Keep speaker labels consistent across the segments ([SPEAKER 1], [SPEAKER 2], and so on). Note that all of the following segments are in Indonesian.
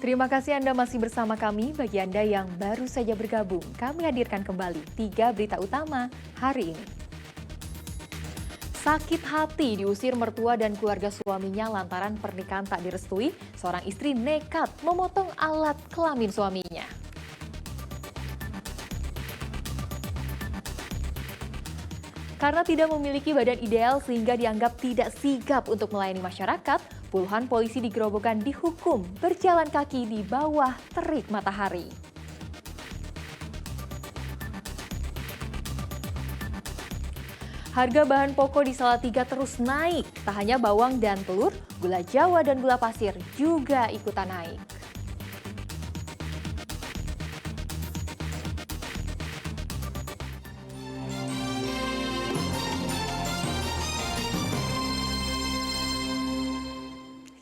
[SPEAKER 1] Terima kasih Anda masih bersama kami. Bagi Anda yang baru saja bergabung, kami hadirkan kembali 3 berita utama hari ini. Sakit hati diusir mertua dan keluarga suaminya lantaran pernikahan tak direstui, seorang istri nekat memotong alat kelamin suaminya. Karena tidak memiliki badan ideal sehingga dianggap tidak sigap untuk melayani masyarakat, puluhan polisi di Grobogan dihukum berjalan kaki di bawah terik matahari. Harga bahan pokok di Salatiga terus naik, tak hanya bawang dan telur, gula Jawa dan gula pasir juga ikutan naik.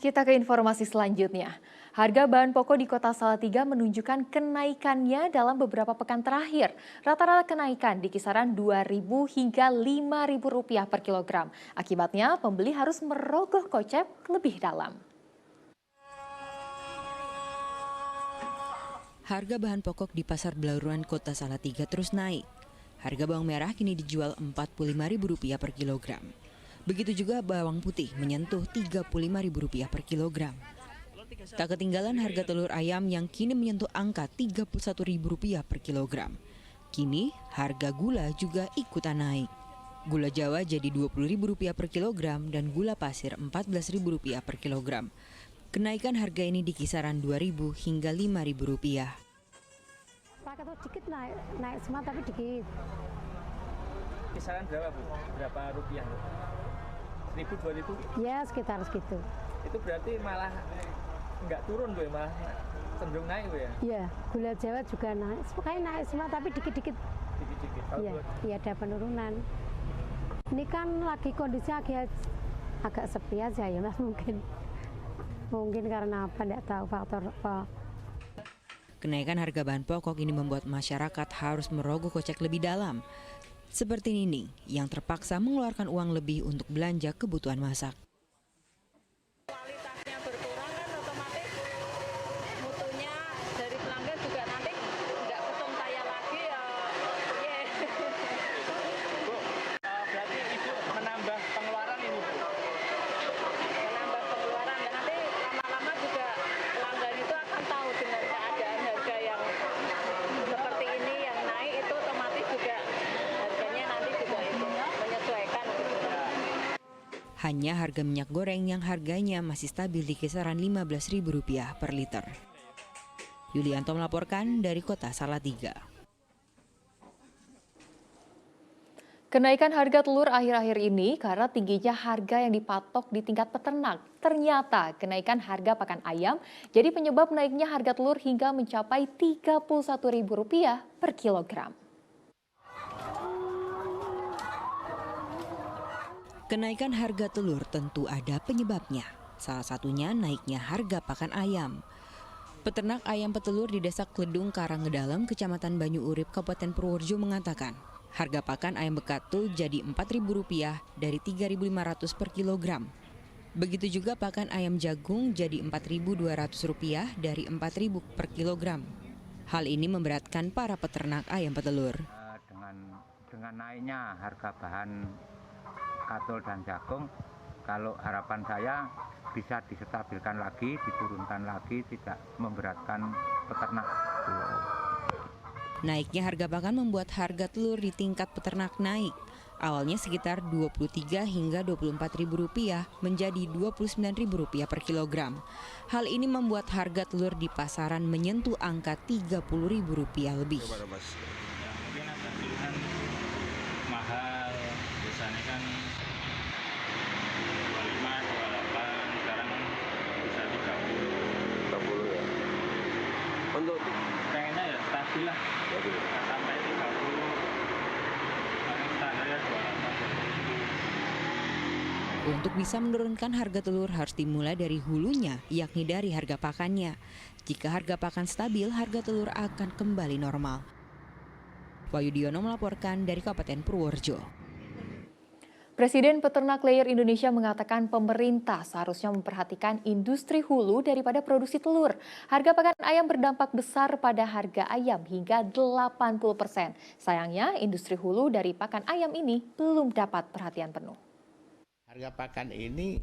[SPEAKER 1] Kita ke informasi selanjutnya. Harga bahan pokok di Kota Salatiga menunjukkan kenaikannya dalam beberapa pekan terakhir. Rata-rata kenaikan di kisaran Rp2.000 hingga Rp5.000 per kilogram. Akibatnya pembeli harus merogoh kocek lebih dalam.
[SPEAKER 2] Harga bahan pokok di Pasar Belaruan Kota Salatiga terus naik. Harga bawang merah kini dijual Rp45.000 per kilogram. Begitu juga bawang putih menyentuh Rp35.000 per kilogram. Tak ketinggalan harga telur ayam yang kini menyentuh angka Rp31.000 per kilogram. Kini harga gula juga ikutan naik. Gula Jawa jadi Rp20.000 per kilogram dan gula pasir Rp14.000 per kilogram. Kenaikan harga ini di kisaran Rp2.000 hingga Rp5.000.
[SPEAKER 3] Pakai tuh dikit naik semua tapi dikit.
[SPEAKER 4] Kisaran berapa Bu? Berapa rupiah? 1.000, 2.000?
[SPEAKER 3] Ya sekitar segitu.
[SPEAKER 4] Itu berarti malah nggak turun Bu ya, malah cenderung naik Bu ya?
[SPEAKER 3] Iya, gula Jawa juga naik. Pokoknya naik semua tapi dikit-dikit.
[SPEAKER 4] Dikit-dikit.
[SPEAKER 3] Iya ada penurunan. Ini kan lagi kondisi agak sepi aja ya Mas mungkin. Mungkin karena apa, enggak tahu faktor apa.
[SPEAKER 2] Kenaikan harga bahan pokok ini membuat masyarakat harus merogoh kocek lebih dalam. Seperti Nining yang terpaksa mengeluarkan uang lebih untuk belanja kebutuhan masak.
[SPEAKER 5] Kualitasnya berkurang kan otomatis mutunya dari pelanggan juga nanti nggak pesan saya lagi ya.
[SPEAKER 4] Bu, berarti Ibu menambah pengeluaran ini Bu?
[SPEAKER 5] Menambah pengeluaran dan nanti lama-lama juga pelanggan itu akan tahu dengan keadaan harga yang seperti ini yang naik itu otomatis juga harganya nanti juga itu menyesuaikan gitu.
[SPEAKER 2] Hanya harga minyak goreng yang harganya masih stabil di kisaran Rp15.000 per liter. Yulianto melaporkan dari Kota Salatiga.
[SPEAKER 1] Kenaikan harga telur akhir-akhir ini karena tingginya harga yang dipatok di tingkat peternak. Ternyata kenaikan harga pakan ayam jadi penyebab naiknya harga telur hingga mencapai Rp31.000 per kilogram.
[SPEAKER 2] Kenaikan harga telur tentu ada penyebabnya. Salah satunya naiknya harga pakan ayam. Peternak ayam petelur di Desa Kledung, Karanggedalam, Kecamatan Banyu Urip, Kabupaten Purworejo mengatakan, harga pakan ayam bekatul jadi Rp4.000 dari Rp3.500 per kilogram. Begitu juga pakan ayam jagung jadi Rp4.200 dari Rp4.000 per kilogram. Hal ini memberatkan para peternak ayam petelur.
[SPEAKER 6] Dengan naiknya harga bahan katul dan jagung, kalau harapan saya bisa disestabilkan lagi, diturunkan lagi, tidak memberatkan peternak.
[SPEAKER 2] Naiknya harga pakan membuat harga telur di tingkat peternak naik. Awalnya sekitar Rp23 hingga Rp24.000 menjadi Rp29.000 per kilogram. Hal ini membuat harga telur di pasaran menyentuh angka Rp30.000 lebih.
[SPEAKER 7] Mungkin agak pilihan mahal, biasanya kan 25, 28, sekarang bisa 30 ya. Untuk pengennya ya stabil lah, nggak sampai 30, paling standarnya 28.
[SPEAKER 2] Untuk bisa menurunkan harga telur harus dimulai dari hulunya, yakni dari harga pakannya. Jika harga pakan stabil, harga telur akan kembali normal. Wahyu Diono melaporkan dari Kabupaten Purworejo.
[SPEAKER 1] Presiden Peternak Layer Indonesia mengatakan pemerintah seharusnya memperhatikan industri hulu daripada produksi telur. Harga pakan ayam berdampak besar pada harga ayam hingga 80%. Sayangnya, industri hulu dari pakan ayam ini belum dapat perhatian penuh.
[SPEAKER 8] Harga pakan ini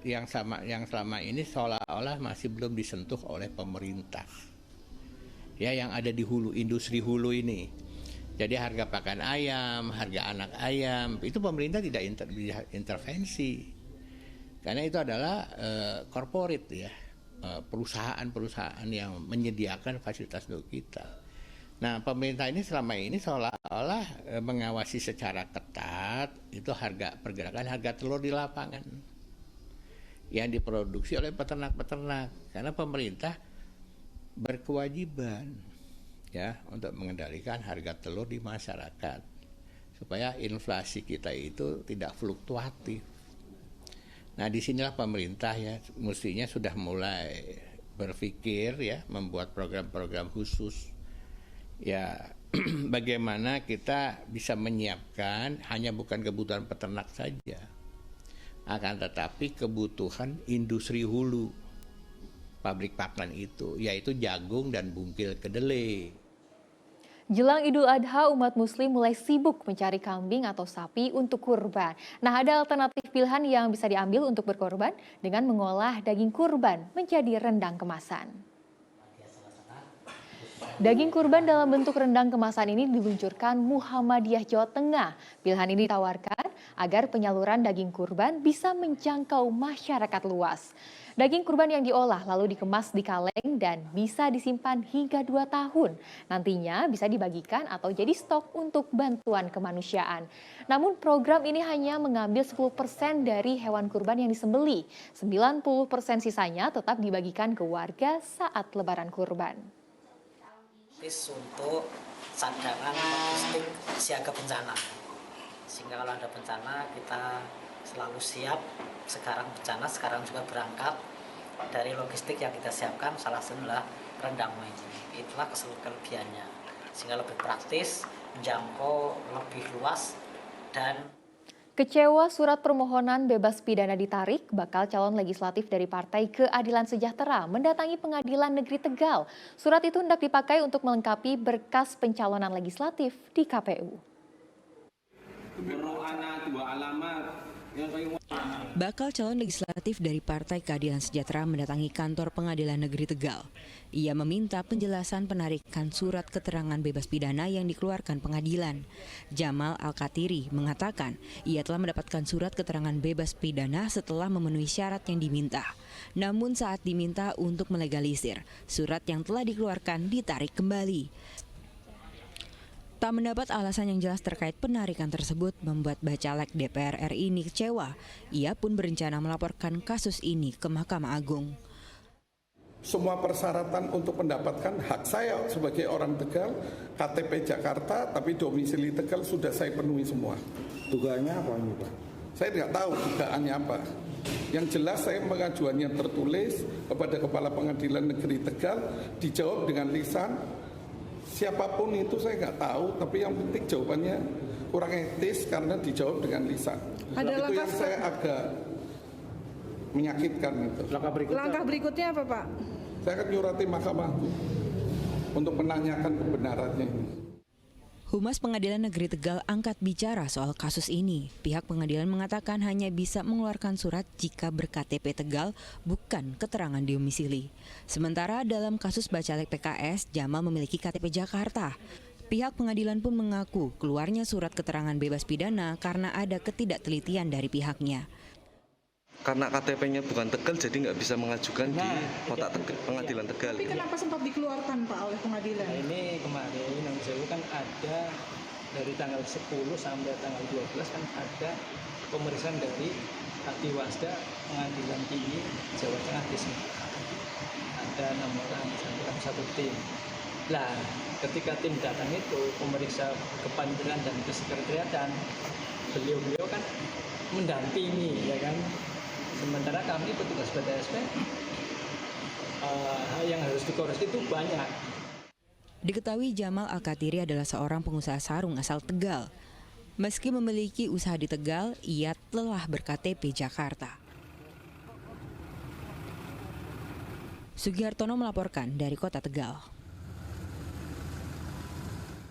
[SPEAKER 8] yang selama ini seolah-olah masih belum disentuh oleh pemerintah. Ya, yang ada di hulu, industri hulu ini. Jadi harga pakan ayam, harga anak ayam, itu pemerintah tidak intervensi. Karena itu adalah corporate ya, perusahaan-perusahaan yang menyediakan fasilitas untuk kita. Nah, pemerintah ini selama ini seolah-olah mengawasi secara ketat itu pergerakan harga telur di lapangan yang diproduksi oleh peternak-peternak. Karena pemerintah berkewajiban ya untuk mengendalikan harga telur di masyarakat supaya inflasi kita itu tidak fluktuatif. Nah, disinilah pemerintah ya mestinya sudah mulai berpikir ya membuat program-program khusus ya bagaimana kita bisa menyiapkan hanya bukan kebutuhan peternak saja, akan tetapi kebutuhan industri hulu pabrik pakan itu, yaitu jagung dan bungkil kedelai.
[SPEAKER 1] Jelang Idul Adha, umat muslim mulai sibuk mencari kambing atau sapi untuk kurban. Nah, ada alternatif pilihan yang bisa diambil untuk berkorban dengan mengolah daging kurban menjadi rendang kemasan. Daging kurban dalam bentuk rendang kemasan ini diluncurkan Muhammadiyah Jawa Tengah. Pilihan ini ditawarkan agar penyaluran daging kurban bisa menjangkau masyarakat luas. Daging kurban yang diolah lalu dikemas di kaleng dan bisa disimpan hingga 2 tahun. Nantinya bisa dibagikan atau jadi stok untuk bantuan kemanusiaan. Namun program ini hanya mengambil 10% dari hewan kurban yang disembelih. 90% sisanya tetap dibagikan ke warga saat lebaran kurban.
[SPEAKER 9] Untuk cadangan logistik siaga bencana, sehingga kalau ada bencana kita selalu siap. Sekarang bencana, sekarang juga berangkat dari logistik yang kita siapkan, salah satunya rendang ini. Itulah kelebihannya, sehingga lebih praktis, menjangkau lebih luas dan
[SPEAKER 1] Kecewa surat permohonan bebas pidana ditarik, bakal calon legislatif dari Partai Keadilan Sejahtera mendatangi Pengadilan Negeri Tegal. Surat itu hendak dipakai untuk melengkapi berkas pencalonan legislatif di KPU.
[SPEAKER 2] Bakal calon legislatif dari Partai Keadilan Sejahtera mendatangi kantor Pengadilan Negeri Tegal. Ia meminta penjelasan penarikan surat keterangan bebas pidana yang dikeluarkan pengadilan. Jamal Al-Katiri mengatakan ia telah mendapatkan surat keterangan bebas pidana setelah memenuhi syarat yang diminta. Namun saat diminta untuk melegalisir, surat yang telah dikeluarkan ditarik kembali. Tak mendapat alasan yang jelas terkait penarikan tersebut membuat Bacalek DPR RI ini kecewa. Ia pun berencana melaporkan kasus ini ke Mahkamah Agung.
[SPEAKER 10] Semua persyaratan untuk mendapatkan hak saya sebagai orang Tegal, KTP Jakarta, tapi domisili Tegal sudah saya penuhi semua.
[SPEAKER 11] Dugaannya apa ini, Pak?
[SPEAKER 10] Saya tidak tahu dugaannya apa. Yang jelas saya pengajuannya tertulis kepada Kepala Pengadilan Negeri Tegal, dijawab dengan lisan. Siapapun itu saya nggak tahu, tapi yang penting jawabannya kurang etis karena dijawab dengan lisan. Itu yang saya agak menyakitkan itu.
[SPEAKER 11] Langkah berikutnya apa, Pak?
[SPEAKER 10] Saya akan nyurati Mahkamah Agung untuk menanyakan kebenarannya ini.
[SPEAKER 2] Humas Pengadilan Negeri Tegal angkat bicara soal kasus ini. Pihak pengadilan mengatakan hanya bisa mengeluarkan surat jika ber-KTP Tegal, bukan keterangan domisili. Sementara dalam kasus Bacalek PKS, Jamal memiliki KTP Jakarta. Pihak pengadilan pun mengaku keluarnya surat keterangan bebas pidana karena ada ketidaktelitian dari pihaknya.
[SPEAKER 12] Karena KTP-nya bukan Tegal, jadi nggak bisa mengajukan di kota Tegal, Pengadilan Tegal.
[SPEAKER 11] Tapi kenapa sempat dikeluarkan, Pak, oleh pengadilan?
[SPEAKER 4] Nah, ini kemarin yang jauh kan ada dari tanggal 10 sampai tanggal 12 kan ada pemeriksaan dari Adiwasda Pengadilan Tinggi Jawa Tengah di sini. Ada 6 orang, satu tim. Nah, ketika tim datang itu pemeriksa kepanitiaan dan kesekretariatan, beliau kan mendampingi, ya kan. Sementara kami petugas PTSP yang harus dikoreksi itu banyak.
[SPEAKER 2] Diketahui Jamal Al-Katiri adalah seorang pengusaha sarung asal Tegal. Meski memiliki usaha di Tegal, ia telah ber-KTP Jakarta. Sugihartono melaporkan dari Kota Tegal.